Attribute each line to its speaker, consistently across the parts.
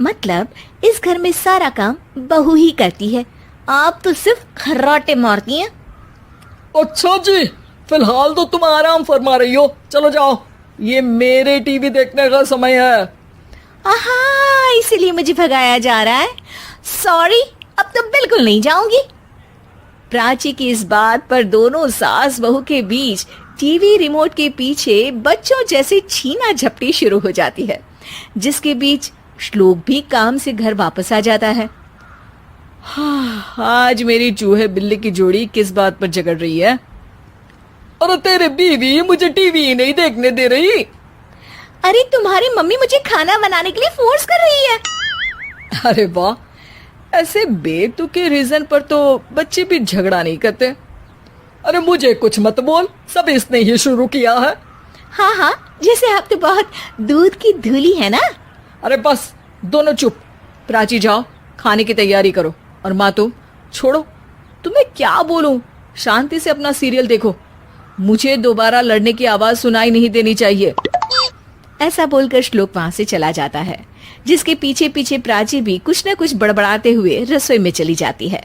Speaker 1: मतलब इस घर में सारा काम बहू ही करती है, आप तो सिर्फ खर्राटे मारती हैं।
Speaker 2: अच्छा जी, फिलहाल तो तुम आराम फरमा रही हो, चलो जाओ, ये मेरे टीवी देखने का समय है।
Speaker 1: आहा, इसीलिए मुझे भगाया जा रहा है। सॉरी, अब तो बिल्कुल नहीं जाऊंगी। प्राची की इस बात पर दोनों सास बहू के बीच टीवी रिमोट के पीछे बच्चों जैसे छीना झपटी शुरू हो जाती है, जिसके बीच श्लोक भी काम से घर वापस आ जाता है।
Speaker 2: हाँ, आज मेरी चूहे बिल्ली की जोड़ी किस बात पर झगड़ रही है? अरे तेरे बीवी मुझे टीवी ही नहीं देखने दे रही।
Speaker 1: अरे तुम्हारी मम्मी मुझे खाना बनाने के लिए फोर्स कर रही है।
Speaker 2: अरे वाह, ऐसे बेतुके रीजन पर तो बच्चे भी झगड़ा नहीं करते। अरे मुझे कुछ मत बोल, सब इसने ही शुरू किया है।
Speaker 1: हाँ हाँ, जैसे आप तो बहुत दूध की धूली है ना।
Speaker 2: अरे बस, दोनों चुप। प्राची जाओ, खाने की तैयारी करो। और माँ तुम छोड़ो, तुम्हें क्या बोलूं, शांति से अपना सीरियल देखो, मुझे दोबारा लड़ने की आवाज सुनाई नहीं देनी चाहिए।
Speaker 1: ऐसा बोलकर श्लोक वहां से चला जाता है, जिसके पीछे पीछे प्राची भी कुछ न कुछ बड़बड़ाते हुए रसोई में चली जाती है।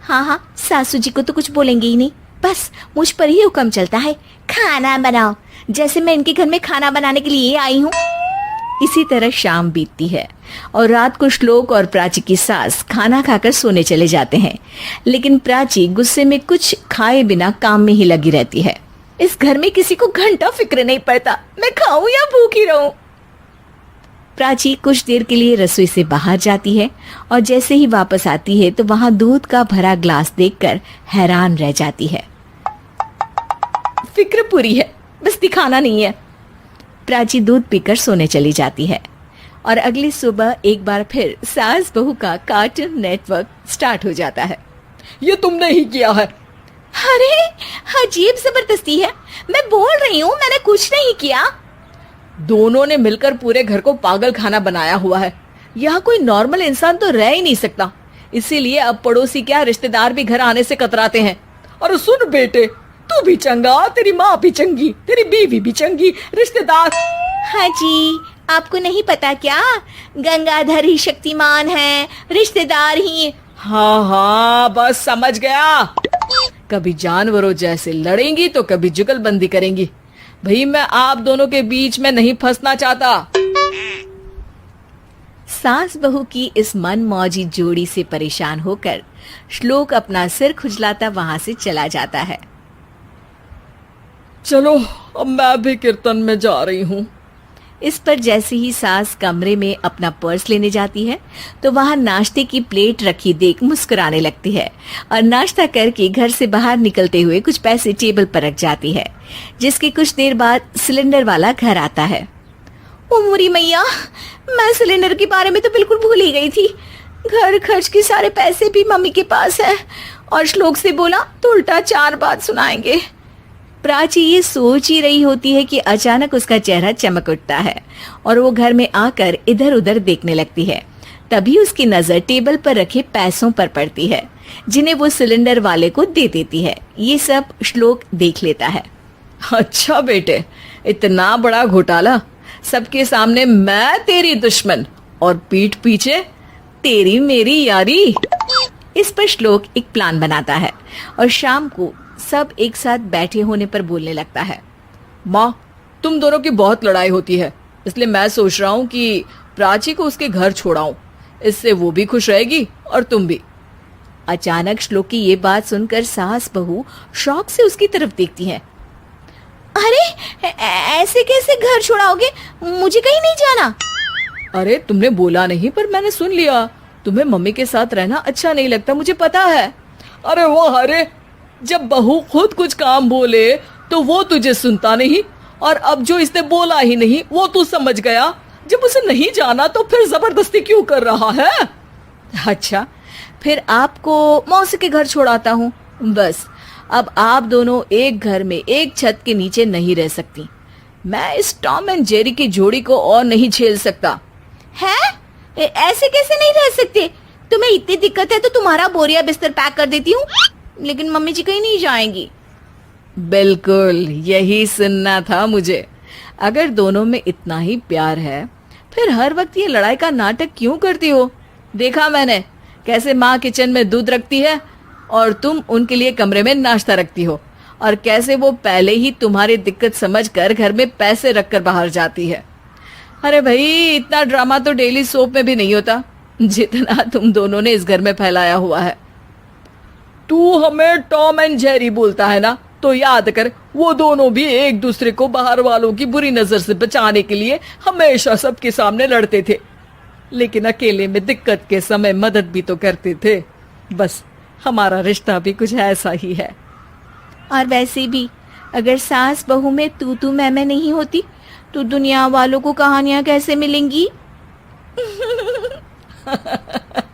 Speaker 1: हाँ हाँ, सासू जी को तो कुछ बोलेंगे ही नहीं, बस मुझ पर ही हुक्म चलता है, खाना बनाओ, जैसे मैं इनके घर में खाना बनाने के लिए आई हूँ। इसी तरह शाम बीतती है और रात को श्लोक और प्राची की सास खाना खाकर सोने चले जाते हैं, लेकिन प्राची गुस्से में कुछ खाए बिना काम में ही लगी रहती है। इस घर में किसी को घंटा फिक्र नहीं पड़ता, मैं खाऊं या भूखी रहूं। प्राची कुछ देर के लिए रसोई से बाहर जाती है और जैसे ही वापस आती है तो वहां दूध का भरा ग्लास देखकर हैरान रह जाती है। फिक्र पूरी है, बस दिखाना नहीं है। प्राची दूध पीकर सोने चली जाती है और अगली सुबह एक बार फिर सास बहू का कार्टून नेटवर्क स्टार्ट हो जाता है।
Speaker 2: ये तुमने ही किया है।
Speaker 1: अरे अजीब जबरदस्ती है, मैं बोल रही हूँ मैंने कुछ नहीं किया।
Speaker 2: दोनों ने मिलकर पूरे घर को पागल खाना बनाया हुआ है। यहाँ कोई नॉर्मल इंसान तो रह ही नहीं सकता, इसीलिए अब पड़ोसी क्या रिश्तेदार भी घर आने से कतराते हैं। और सुन बेटे, तू भी चंगा, तेरी माँ भी चंगी, तेरी बीवी भी चंगी, रिश्तेदार।
Speaker 1: हाँ जी, आपको नहीं पता क्या, गंगाधर ही शक्तिमान है, रिश्तेदार ही।
Speaker 2: हाँ हाँ, बस समझ गया। कभी जानवरों जैसे लड़ेंगी तो कभी जुगलबंदी करेंगी। भाई मैं आप दोनों के बीच में नहीं फंसना चाहता।
Speaker 1: सास बहू की इस मनमौजी जोड़ी से परेशान होकर श्लोक अपना सिर खुजलाता वहां से चला जाता है।
Speaker 2: चलो अब मैं भी कीर्तन में जा रही हूँ।
Speaker 1: इस पर जैसे ही सास कमरे में अपना पर्स लेने जाती है तो वहां नाश्ते की प्लेट रखी देख मुस्कुराने लगती है और नाश्ता करके घर से बाहर निकलते हुए कुछ पैसे टेबल पर रख जाती है, जिसके कुछ देर बाद सिलेंडर वाला घर आता है। ओ मुरी मैया, मैं सिलेंडर के बारे में तो बिल्कुल भूल ही गई थी। घर खर्च के सारे पैसे भी मम्मी के पास है और श्लोक से बोला तो उल्टा 4 बात सुनाएंगे। प्राची ये सोच ही रही होती है कि अचानक उसका चेहरा चमक उठता है और वो घर में आकर इधर उधर देखने लगती है। तभी उसकी नजर टेबल पर रखे पैसों पर पड़ती है, जिन्हें वो सिलेंडर वाले को दे देती है। ये सब श्लोक देख लेता है।
Speaker 2: अच्छा बेटे, इतना बड़ा घोटाला, सबके सामने मैं तेरी दुश्मन और पीठ पीछे तेरी मेरी यारी। इस पर श्लोक एक प्लान बनाता है और शाम को सब एक साथ बैठे होने पर बोलने लगता है। माँ, तुम दोनों की बहुत लड़ाई होती है, इसलिए मैं सोच रहा हूँ कि प्राची को उसके घर छोड़ाऊं, इससे वो भी खुश रहेगी और तुम भी।
Speaker 1: अचानक श्लोक की ये बात सुनकर सास बहू शौक से उसकी तरफ देखती हैं। अरे ऐसे कैसे घर छोड़ाओगे, मुझे कहीं नहीं जाना।
Speaker 2: अरे तुमने बोला नहीं पर मैंने सुन लिया, तुम्हें मम्मी के साथ रहना अच्छा नहीं लगता, मुझे पता है। अरे वाह, अरे जब बहू खुद कुछ काम बोले तो वो तुझे सुनता नहीं, और अब जो इसने बोला ही नहीं वो तू समझ गया। जब उसे नहीं जाना तो फिर जबरदस्ती क्यों कर रहा है?
Speaker 1: अच्छा, फिर आपको मौसी के घर छोड़ाता हूँ। बस अब आप दोनों एक घर में एक छत के नीचे नहीं रह सकती। मैं इस टॉम एंड जेरी की जोड़ी को और नहीं झेल सकता। है? ऐसे कैसे नहीं रह सकते? तुम्हें इतनी दिक्कत है तो तुम्हारा बोरिया बिस्तर पैक कर देती हूँ, लेकिन मम्मी जी कहीं नहीं जाएंगी।
Speaker 2: बिल्कुल यही सुनना था मुझे। अगर दोनों में इतना ही प्यार है फिर हर वक्त ये लड़ाई का नाटक क्यों करती हो? देखा मैंने कैसे माँ किचन में दूध रखती है और तुम उनके लिए कमरे में नाश्ता रखती हो, और कैसे वो पहले ही तुम्हारी दिक्कत समझकर घर में पैसे रखकर बाहर जाती है। अरे भाई, इतना ड्रामा तो डेली सोप में भी नहीं होता जितना तुम दोनों ने इस घर में फैलाया हुआ है। तू हमें टॉम एंड जेरी बोलता है ना, तो याद कर वो दोनों भी एक दूसरे को बाहर वालों की बुरी नजर से बचाने के लिए हमेशा सबके सामने लड़ते थे, लेकिन अकेले में दिक्कत के समय मदद भी तो करते थे। बस हमारा रिश्ता भी कुछ ऐसा ही है।
Speaker 1: और वैसे भी अगर सास बहू में तू मैं नहीं होती तो दुनिया वालों को कहानियां कैसे मिलेंगी?